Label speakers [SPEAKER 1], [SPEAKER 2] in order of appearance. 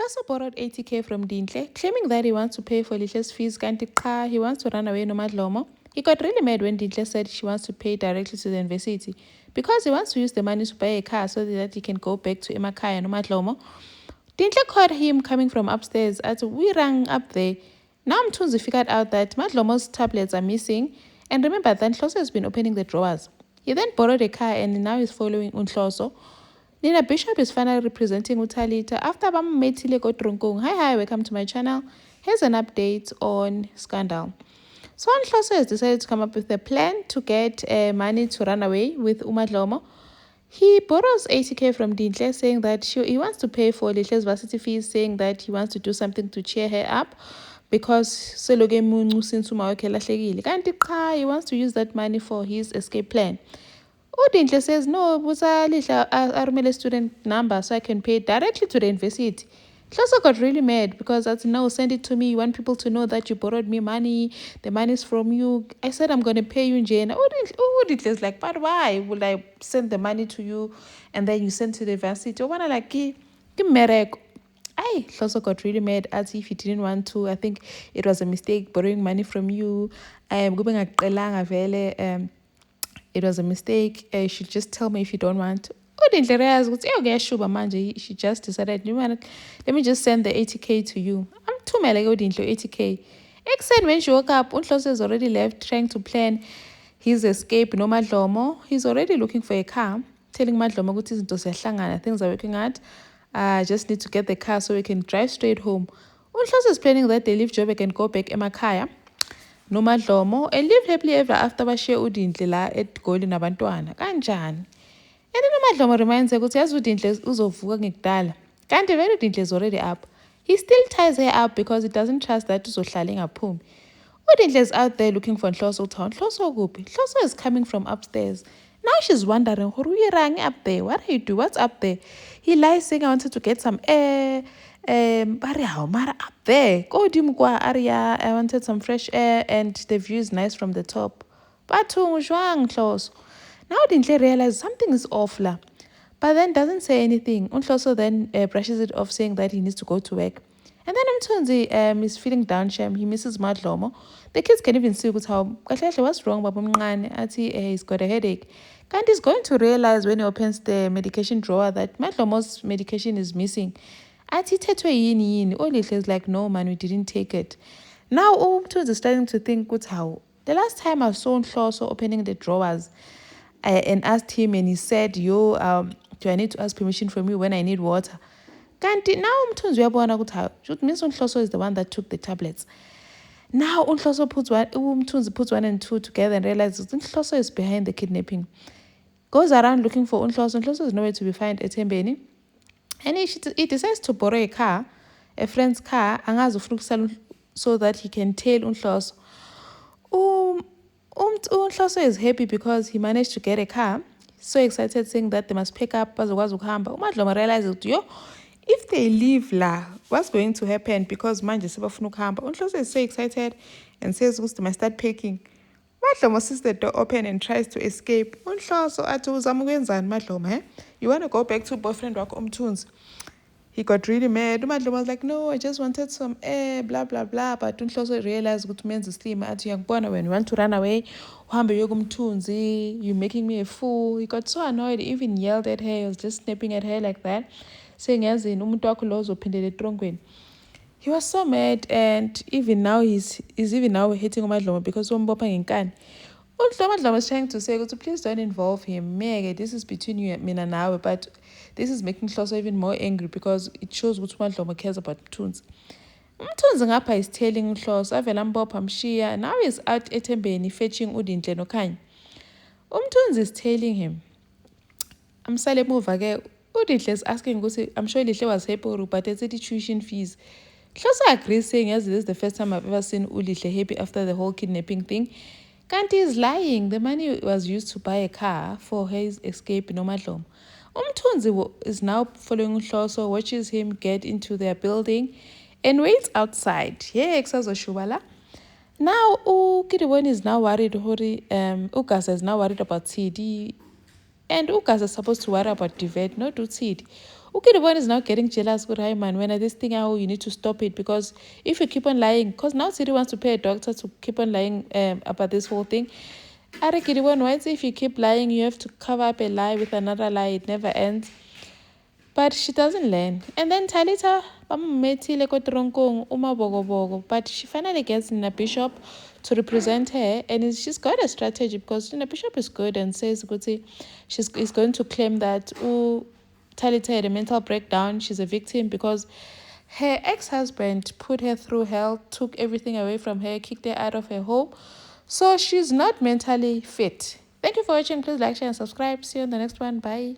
[SPEAKER 1] Hloso borrowed 80k from Dintle, claiming that he wants to pay for Lihle's fees. Kanti qha, he wants to run away no Madlomo. He got really mad when Dintle said she wants to pay directly to the university because he wants to use the money to buy a car so that he can go back to Emakaya no Madlomo. Dintle caught him coming from upstairs as we rang up there. Now Mtunzi figured out that Madlomo's tablets are missing and remember that Nhloso has been opening the drawers. He then borrowed a car and now is following Unhloso. Nina Bishop is finally representing Utalita after Metile Gotrungkung. Hi, welcome to my channel. Here's an update on Scandal. So Nhloso has decided to come up with a plan to get money to run away with Umadlomo. He borrows 80k from Dintle, saying that he wants to pay for Lihle's varsity fees, saying that he wants to do something to cheer her up because seloke muncu since umawakhe lahlekile. Kanti qha, he wants to use that money for his escape plan. Dintle says, no, busa Lihla arumele student number so I can pay directly to the university. Hloso got really mad because I said, no, send it to me. You want people to know that you borrowed me money. The money is from you. I said, I'm going to pay you in Jane. Dintle's like, but why would I send the money to you and then you send to the university? I want to like, give merek. Hloso got really mad as if he didn't want to. I think it was a mistake borrowing money from you. It was a mistake. You should just tell me if you don't want. She just decided, let me just send the 80k to you. I'm too mad like 80k. Except when she woke up, Unhloso is already left trying to plan his escape. No Madlomo. He's already looking for a car, telling Madlomo things are working out. I just need to get the car so we can drive straight home. Unhloso is planning that they leave Joburg and go back Emakaya no Madlomo and live happily ever after bashiye uDintle la eGoli nabantwana kanjani. And then uMadlomo reminds her ukuthi yazi uDintle uzovuka ngekudala kanti vele uDintle is already up. He still ties her up because he doesn't trust that uzohlala engaphumi. uDintle is out there looking for Nhloso town. Nhloso kuphi? Nhloso is coming from upstairs. Now she's wondering, up there? What are you doing? What's up there? He lies saying I wanted to get some air. Mara up there. Go dimkwa area. I wanted some fresh air and the view is nice from the top. But close. Now Dintle realizes something is off la. But then doesn't say anything. Unhloso then brushes it off saying that he needs to go to work. And then Mtunzi is feeling down shame. He misses Madlomo. The kids can even see how what's wrong with he's got a headache. And he's going to realize when he opens the medication drawer that Madlomo's medication is missing. Athi thethwe yini yini. Olihle is like, no man, we didn't take it. Now Mtunzi is starting to think how. The last time I saw Nhloso opening the drawers and asked him and he said, do I need to ask permission from you when I need water? Kanti now Mtunzi uyabona ukuthi means Nhloso is the one that took the tablets. Now Nhloso Mtunzi puts 1 and 2 together and realizes Nhloso is behind the kidnapping. Goes around looking for Nhloso. Nhloso is nowhere to be found at Embeni. And he decides to borrow a car, a friend's car, so that he can tail Nhloso. Nhloso is happy because he managed to get a car. So excited, saying that they must pick up bazokwazi ukuhamba. uMadlomo realizes if they leave la, what's going to happen? Because manje sebafuna ukuhamba. Nhloso is so excited and says they must start packing. Madlomo sees the door open and tries to escape. Nhloso athi uzama ukwenzani Madlomo, You want to go back to boyfriend wakho uMthunzi? He got really mad. Madlomo was like, no, I just wanted some air, blah, blah, blah. But Nhloso realized ukuthi umenza isimo athi uyangibona when you want to run away, uhambe uye kuMthunzi, you're making me a fool. He got so annoyed, he even yelled at her. He was just snapping at her like that, saying yazini umuntu wakho lo uzophindela etrongweni. He was so mad and even now he's even now hitting uMadlomo because umbopha ngenkani. uMadlomo is trying to say, please don't involve him. Mege, this is between you and mina nawe, but this is making Nhloso even more angry because it shows what uMadlomo cares about Mthunzi. Mthunzi ngapha is telling Nhloso, avela mbopha mshiya, now he's out etembeni fetching uDintle noKhanya. Mthunzi is telling him, amsale emuva ke, uDintle is asking ukuthi, I'm sure Lihle was happy but it's the tuition fees. Nhloso agrees, saying yes, this is the first time I've ever seen Lihle happy after the whole kidnapping thing. Kanti is lying. The money was used to buy a car for his escape no Madlomo. Mthunzi is now following Nhloso, watches him get into their building and waits outside. Yeah, Shubala. Now Kidiboni is now worried. Ugasa is now worried about CD. And Ugasa is supposed to worry about Divet, not Utsidi. Ukidibon is now getting jealous with hi man, when this thing out, you need to stop it, because if you keep on lying, because now Siri wants to pay a doctor to keep on lying about this whole thing. Are Kidibon, why if you keep lying, you have to cover up a lie with another lie, it never ends. But she doesn't learn. And then Talita, but she finally gets Nina Bishop to represent her, and she's got a strategy, because Nina Bishop is good and says she's going to claim that Talita had a mental breakdown. She's a victim because her ex-husband put her through hell, took everything away from her, kicked her out of her home. So she's not mentally fit. Thank you for watching. Please like, share, and subscribe. See you on the next one. Bye.